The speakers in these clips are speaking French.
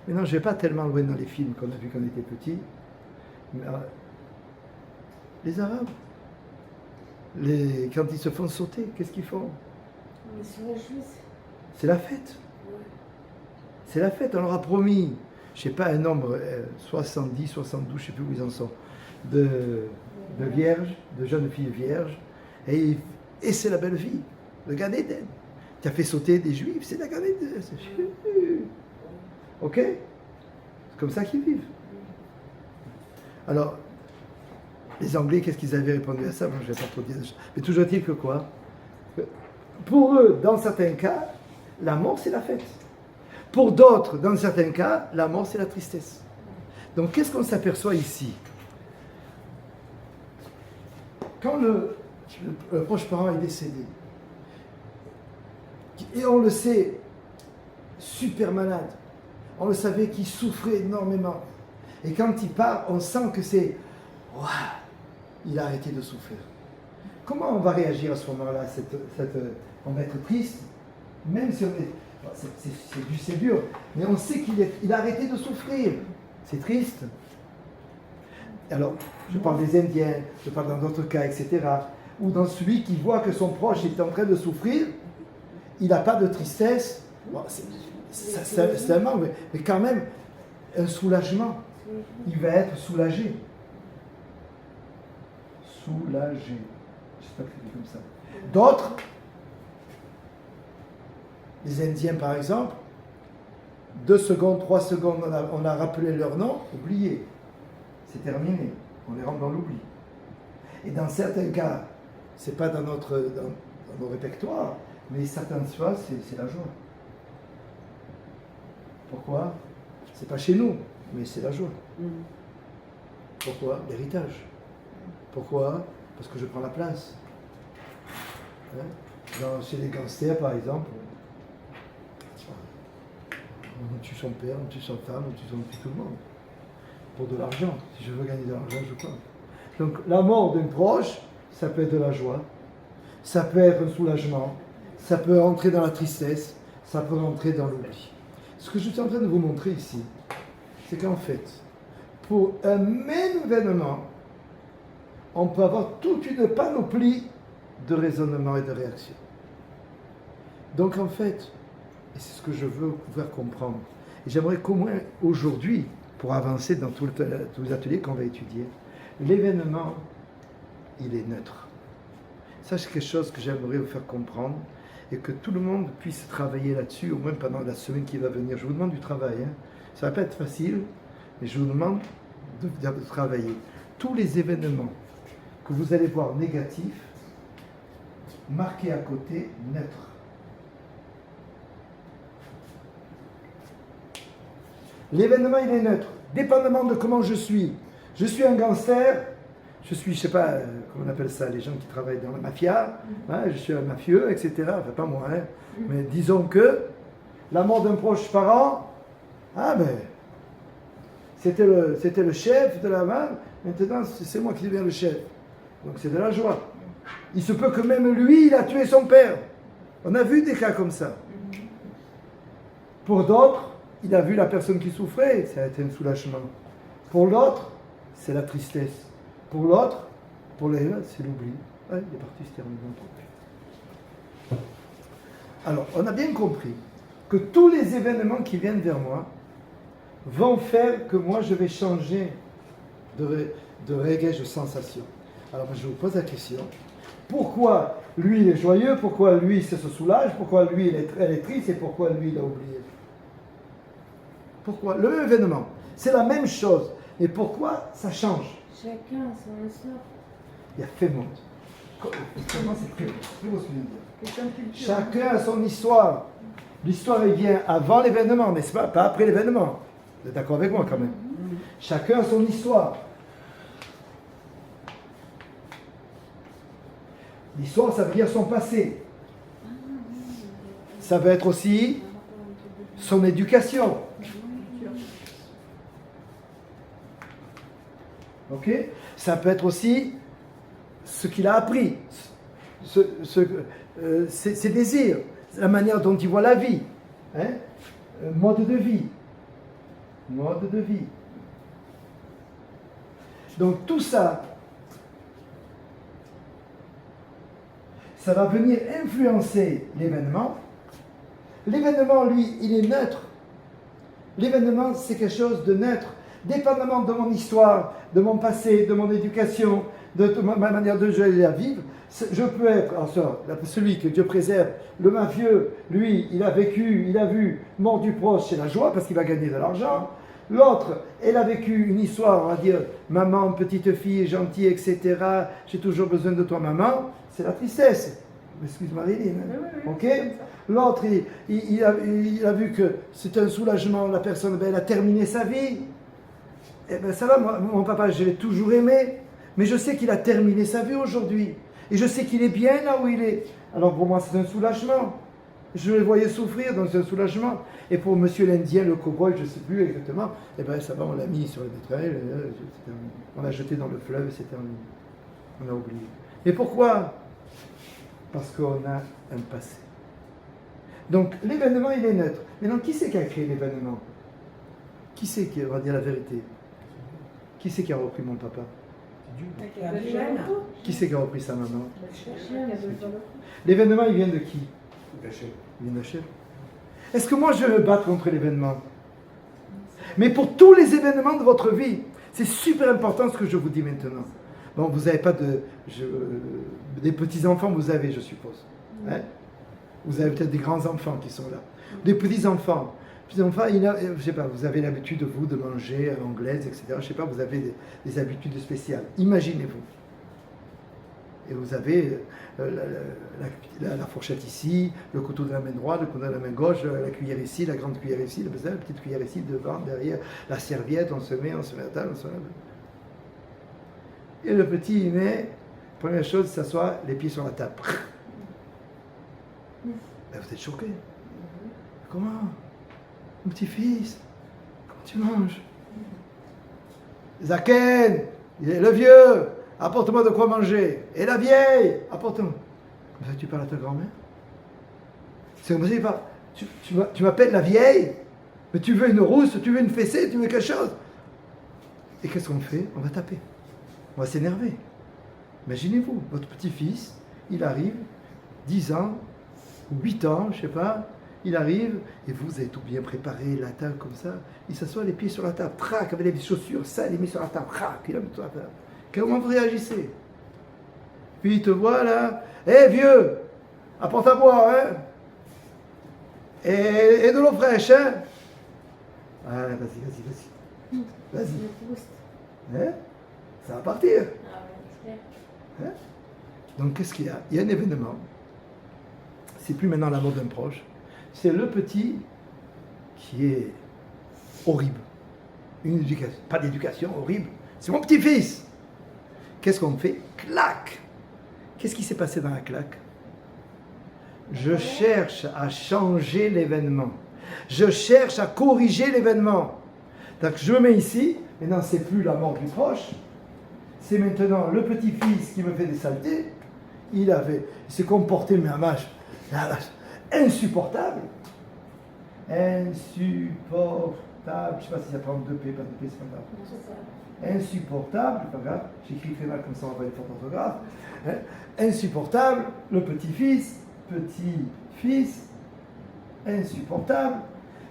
Maintenant, je ne vais pas tellement loin dans les films qu'on a vus quand on était petit. Mais, les Arabes, quand ils se font sauter, qu'est-ce qu'ils font? Ils se réjouissent. C'est la fête. Ouais. C'est la fête. On leur a promis, je ne sais pas, un nombre, 70, 72, je ne sais plus où ils en sont, de vierges, de jeunes filles vierges. Et c'est la belle vie, le Gan Eden. Tu as fait sauter des juifs, c'est la Gan Eden. Ok? C'est comme ça qu'ils vivent. Alors, les Anglais, qu'est-ce qu'ils avaient répondu à ça? Bon, je ne vais pas trop dire. Mais toujours est-il que quoi? Pour eux, dans certains cas, la mort, c'est la fête. Pour d'autres, dans certains cas, la mort, c'est la tristesse. Donc, qu'est-ce qu'on s'aperçoit ici? Quand le proche parent est décédé, et on le sait, super malade, on le savait qu'il souffrait énormément. Et quand il part, on sent que c'est... Waouh, il a arrêté de souffrir. Comment on va réagir à ce moment-là? On va être triste, même si on est... C'est dur, mais on sait qu'il a arrêté de souffrir. C'est triste. Alors, je parle des Indiens, je parle dans d'autres cas, etc. Ou dans celui qui voit que son proche est en train de souffrir, il n'a pas de tristesse. Bon, c'est un manque, mais quand même, un soulagement. Il va être soulagé. Soulagé. J'espère que c'est comme ça. D'autres, les Indiens par exemple, 2 secondes, 3 secondes, on a rappelé leur nom, oublié. C'est terminé. On les rentre dans l'oubli. Et dans certains cas, c'est pas dans nos répertoires, mais certaines fois, c'est la joie. Pourquoi? C'est pas chez nous, mais c'est la joie. Pourquoi? L'héritage. Pourquoi? Parce que je prends la place. Hein? Chez les gangsters, par exemple, on tue son père, on tue sa femme, on tue tout le monde. Pour de l'argent. Si je veux gagner de l'argent, je prends. Donc la mort d'un proche, ça peut être de la joie, ça peut être un soulagement, ça peut entrer dans la tristesse, ça peut entrer dans l'oubli. Ce que je suis en train de vous montrer ici, c'est qu'en fait, pour un même événement, on peut avoir toute une panoplie de raisonnements et de réactions. Donc en fait, et c'est ce que je veux vous faire comprendre, et j'aimerais qu'au moins aujourd'hui, pour avancer dans tous les ateliers qu'on va étudier, l'événement, il est neutre. Ça, c'est quelque chose que j'aimerais vous faire comprendre et que tout le monde puisse travailler là-dessus, au moins pendant la semaine qui va venir. Je vous demande du travail. Hein. Ça ne va pas être facile, mais je vous demande de travailler. Tous les événements que vous allez voir négatifs, marqués à côté, neutre. L'événement, il est neutre, dépendamment de comment je suis. Je suis un gangster, je suis, je ne sais pas, comment on appelle ça, les gens qui travaillent dans la mafia, hein, je suis un mafieux, etc. Enfin, pas moi, hein. Mais disons que la mort d'un proche parent, ah ben, c'était le chef de la main, maintenant c'est moi qui deviens le chef. Donc c'est de la joie. Il se peut que même lui, il a tué son père. On a vu des cas comme ça. Pour d'autres, il a vu la personne qui souffrait, ça a été un soulagement. Pour l'autre, c'est la tristesse. Pour l'autre, c'est l'oubli. Ouais, il est parti, c'est terminé. Alors, on a bien compris que tous les événements qui viennent vers moi vont faire que moi, je vais changer de réglage de sensation. Alors, moi, je vous pose la question. Pourquoi lui, il est joyeux? Pourquoi lui, il se soulage? Pourquoi lui, elle est triste? Et pourquoi lui, il a oublié? Pourquoi? Le même événement. C'est la même chose. Mais pourquoi ça change? Chacun a son histoire. Il y a fait monde. Comment c'est très beau ce que je viens de dire. Chacun a son histoire. L'histoire, elle vient avant l'événement, n'est-ce pas? Pas après l'événement. Vous êtes d'accord avec moi quand même? Chacun a son histoire. L'histoire, ça veut dire son passé. Ça veut être aussi son éducation. Ok? Ça peut être aussi ce qu'il a appris, ses désirs, la manière dont il voit la vie, hein? Mode de vie. mode de vie. Donc tout ça, ça va venir influencer l'événement. L'événement, lui, il est neutre. L'événement, c'est quelque chose de neutre. Dépendamment de mon histoire, de mon passé, de mon éducation, de ma manière de jouer et à vivre, je peux être, alors, celui que Dieu préserve, le mafieux, lui, il a vécu, il a vu mort du proche, c'est la joie parce qu'il va gagner de l'argent. L'autre, elle a vécu une histoire, on va dire, maman, petite fille, gentille, etc. J'ai toujours besoin de toi, maman. C'est la tristesse. Excuse-moi, Léline. Ok. L'autre, il a vu que c'est un soulagement, la personne, ben, elle a terminé sa vie. Eh ben ça va, moi, mon papa, je l'ai toujours aimé, mais je sais qu'il a terminé sa vie aujourd'hui. Et je sais qu'il est bien là où il est. Alors pour moi, c'est un soulagement. Je le voyais souffrir, donc c'est un soulagement. Et pour monsieur l'Indien, le cow-boy, je ne sais plus exactement, eh ben ça va, on l'a mis sur les betteraves, on l'a jeté dans le fleuve et c'est terminé. On a oublié. Et pourquoi? Parce qu'on a un passé. Donc l'événement, il est neutre. Maintenant, qui c'est qui a créé l'événement? Qui c'est qui va dire la vérité? Qui c'est qui a repris mon papa? Qui c'est qui a repris sa maman? L'événement, il vient de qui? Il vient d'Hachem. Est-ce que moi je vais me battre contre l'événement? Mais pour tous les événements de votre vie, c'est super important ce que je vous dis maintenant. Bon, vous n'avez pas des petits-enfants, vous avez, je suppose. Hein? Vous avez peut-être des grands-enfants qui sont là. Des petits-enfants. Petits-enfants, je sais pas, vous avez l'habitude, vous, de manger à l'anglaise, etc. Je sais pas, vous avez des habitudes spéciales. Imaginez-vous. Et vous avez la fourchette ici, le couteau de la main droite, le couteau de la main gauche, la cuillère ici, la grande cuillère ici, la petite cuillère ici, devant, derrière, la serviette, on se met à table, on se met. Et le petit, il met, première chose, il s'assoit, les pieds sur la table. Ben, vous êtes choqué. Comment? Mon petit-fils, comment tu manges? Zaken, il est le vieux, apporte-moi de quoi manger. Et la vieille, apporte-moi. Comme ça, tu parles à ta grand-mère? C'est comme ça, tu m'appelles la vieille, mais tu veux une rousse, tu veux une fessée, tu veux quelque chose. Et qu'est-ce qu'on fait? On va taper. On va s'énerver. Imaginez-vous, votre petit-fils, il arrive, 10 ans, ou 8 ans, je ne sais pas, il arrive, et vous avez tout bien préparé, la table comme ça, il s'assoit les pieds sur la table, trac, avec les chaussures, ça, il les met sur la table, trac, il la met sur la table. Comment vous réagissez? Puis il te voit là, hé vieux, apporte à boire, hein? Et de l'eau fraîche, hein? Ah, vas-y. Vas-y. Hein? Ça va partir. Hein? Donc qu'est-ce qu'il y a? Il y a un événement. C'est plus maintenant la mort d'un proche. C'est le petit qui est horrible. Une éducation, pas d'éducation, horrible. C'est mon petit-fils. Qu'est-ce qu'on fait? Clac! Qu'est-ce qui s'est passé dans la claque? Je cherche à changer l'événement. Je cherche à corriger l'événement. Donc je me mets ici. Maintenant, c'est plus la mort du proche. C'est maintenant le petit-fils qui me fait des saletés. Il s'est comporté, mais à match insupportable. Insupportable. Je ne sais pas si ça prend 2 P, pas 2 P, c'est pas grave. Insupportable, c'est pas grave. J'écris très mal comme ça, on va pas les fautes d'orthographe. Insupportable, le petit-fils, insupportable.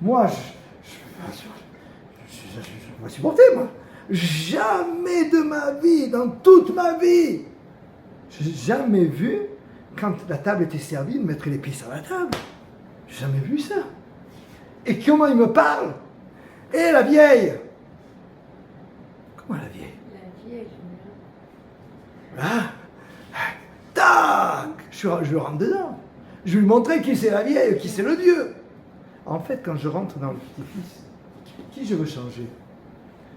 Moi, je vais supporter, moi. Jamais de ma vie, dans toute ma vie, je n'ai jamais vu, quand la table était servie, de mettre les pieds sur la table. Je n'ai jamais vu ça. Et comment il me parle? Et la vieille? Comment la vieille? La vieille, Ah, tac! Je rentre dedans. Je vais lui montrer qui c'est la vieille, qui c'est le Dieu. En fait, quand je rentre dans le petit-fils, qui je veux changer?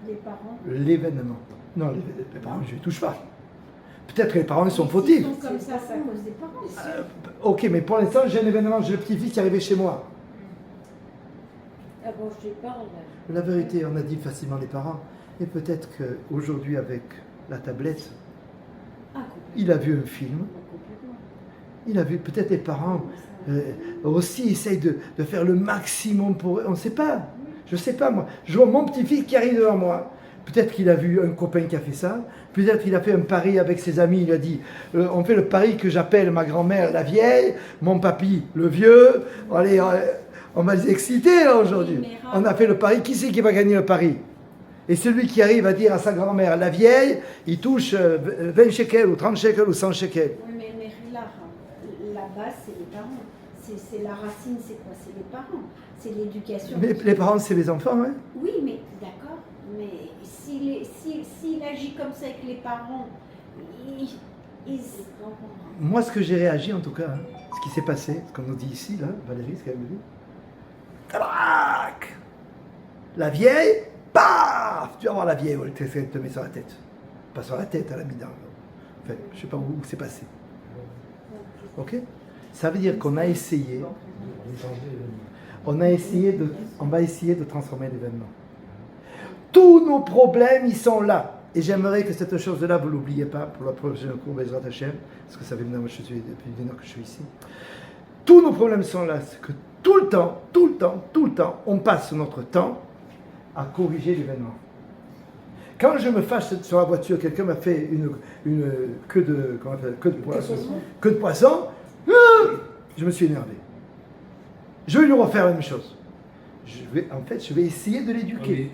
les parents. L'événement. Non, les parents, je ne les touche pas. Peut-être que les parents ils sont fautifs. Ils sont comme ça, c'est à cause des parents. Ok, mais pour l'instant, j'ai un événement, j'ai le petit-fils qui est arrivé chez moi. Ah bon, je te parle. La vérité, on a dit facilement les parents. Et peut-être qu'aujourd'hui, avec la tablette, il a vu un film. Il a vu, peut-être les parents aussi essayent de faire le maximum pour eux. On ne sait pas. Je ne sais pas moi. Je vois mon petit-fils qui arrive devant moi. Peut-être qu'il a vu un copain qui a fait ça. Peut-être qu'il a fait un pari avec ses amis. Il a dit, on fait le pari que j'appelle ma grand-mère la vieille, mon papy le vieux. Allez, on va les exciter là aujourd'hui. On a fait le pari. Qui c'est qui va gagner le pari? Et celui qui arrive à dire à sa grand-mère la vieille, il touche 20 shekels ou 30 shekels ou 100 shekels. Oui, mais là, la base, c'est les parents. C'est la racine, c'est quoi? C'est les parents. C'est l'éducation. Mais les parents, c'est les enfants, hein? Oui, mais d'accord. Mais s'il agit comme ça avec les parents, ils Moi, ce que j'ai réagi, en tout cas, hein, ce qui s'est passé, ce qu'on nous dit ici, là, Valérie, ce qu'elle me dit. Tabac! La vieille, paf! Tu vas voir la vieille, elle te met sur la tête. Pas sur la tête, elle a mis dans. Enfin, je ne sais pas où c'est passé. Ok? Ça veut dire qu'on a essayé. On va essayer de transformer l'événement. Tous nos problèmes, ils sont là. Et j'aimerais que cette chose-là, vous ne l'oubliez pas pour la prochaine cours, Bezrat Hashem, parce que ça fait maintenant que je suis depuis 1 heure que je suis ici. Tous nos problèmes sont là. C'est que tout le temps, on passe notre temps à corriger l'événement. Quand je me fâche sur la voiture, quelqu'un m'a fait une queue de poisson, je me suis énervé. Je vais lui refaire la même chose. Je vais essayer de l'éduquer.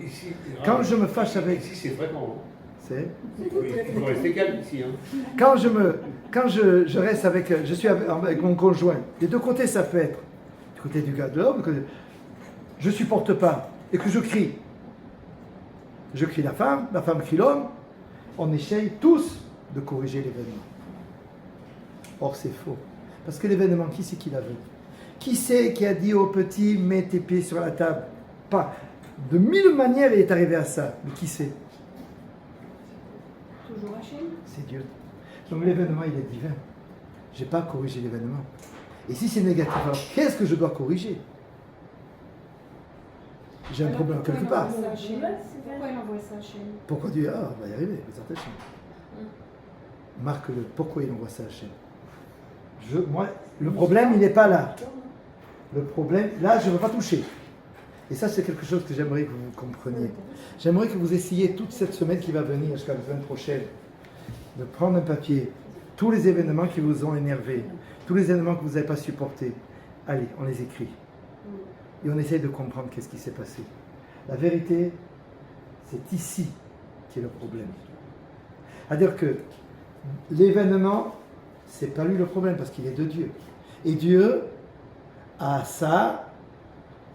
Quand je me fâche avec... Ici, c'est fréquent. C'est... Il faut rester calme ici. Hein. Quand je reste avec... Je suis avec mon conjoint. Des deux côtés, ça peut être. Du côté du gars de l'homme, je ne supporte pas. Et que je crie. Je crie la femme crie l'homme. On essaye tous de corriger l'événement. Or, c'est faux. Parce que l'événement, qui c'est qui l'a vu? Qui c'est qui a dit au petit, mets tes pieds sur la table? Pas. De 1000 manières, il est arrivé à ça. Mais qui c'est? toujours Hachem. C'est Dieu. Donc l'événement, il est divin. Je n'ai pas corrigé l'événement. Et si c'est négatif, alors qu'est-ce que je dois corriger? J'ai un problème quelque part. Pourquoi il envoie ça à Hachem? Pourquoi Dieu? Ah, on va y arriver. Marque-le. Pourquoi il envoie ça à Hachem? Moi, le problème, il n'est pas là. Le problème, là, je ne veux pas toucher. Et ça, c'est quelque chose que j'aimerais que vous compreniez. J'aimerais que vous essayiez toute cette semaine qui va venir, jusqu'à la semaine prochaine, de prendre un papier, tous les événements qui vous ont énervé, tous les événements que vous n'avez pas supportés. Allez, on les écrit. Et on essaye de comprendre qu'est-ce qui s'est passé. La vérité, c'est ici qui est le problème. C'est-à-dire que l'événement, c'est pas lui le problème parce qu'il est de Dieu. Et Dieu a ça,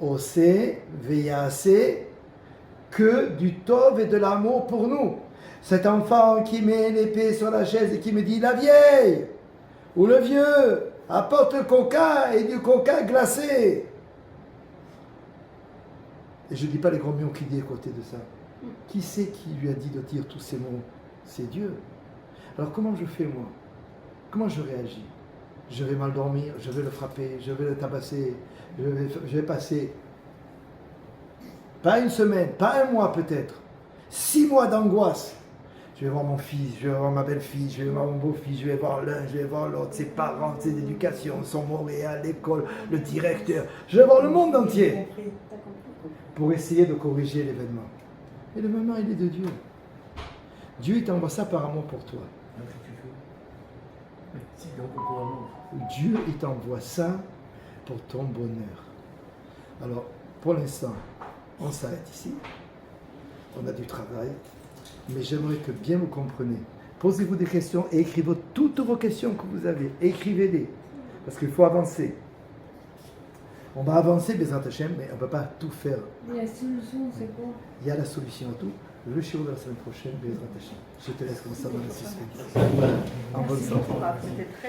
osé, veillacé, que du tov et de l'amour pour nous. Cet enfant qui met l'épée sur la chaise et qui me dit la vieille ou le vieux apporte le coca et du coca glacé. Et je ne dis pas les gros mots qu'il dit à côté de ça. Qui c'est qui lui a dit de dire tous ces mots? C'est Dieu. Alors comment je fais moi? Comment je réagis? Je vais mal dormir, je vais le frapper, je vais le tabasser, je vais passer, pas une semaine, pas un mois peut-être, 6 mois d'angoisse. Je vais voir mon fils, je vais voir ma belle-fille, je vais voir mon beau-fils, je vais voir l'un, je vais voir l'autre, ses parents, ses éducations, son Montréal, l'école, le directeur. Je vais voir le monde entier pour essayer de corriger l'événement. Et l'événement, il est de Dieu. Dieu, il t'envoie ça par amour pour toi. Dieu, il t'envoie ça pour ton bonheur. Alors, pour l'instant, on s'arrête ici. On a du travail. Mais j'aimerais que bien vous compreniez. Posez-vous des questions et écrivez toutes vos questions que vous avez. Écrivez-les. Parce qu'il faut avancer. On va avancer, Bezrat Hashem, mais on ne peut pas tout faire. Et la solution, c'est quoi? Il y a la solution à tout. Le shiur de la semaine prochaine, Bezrat Hashem. Je te laisse comme ça dans le suspense. Voilà, en bonne santé.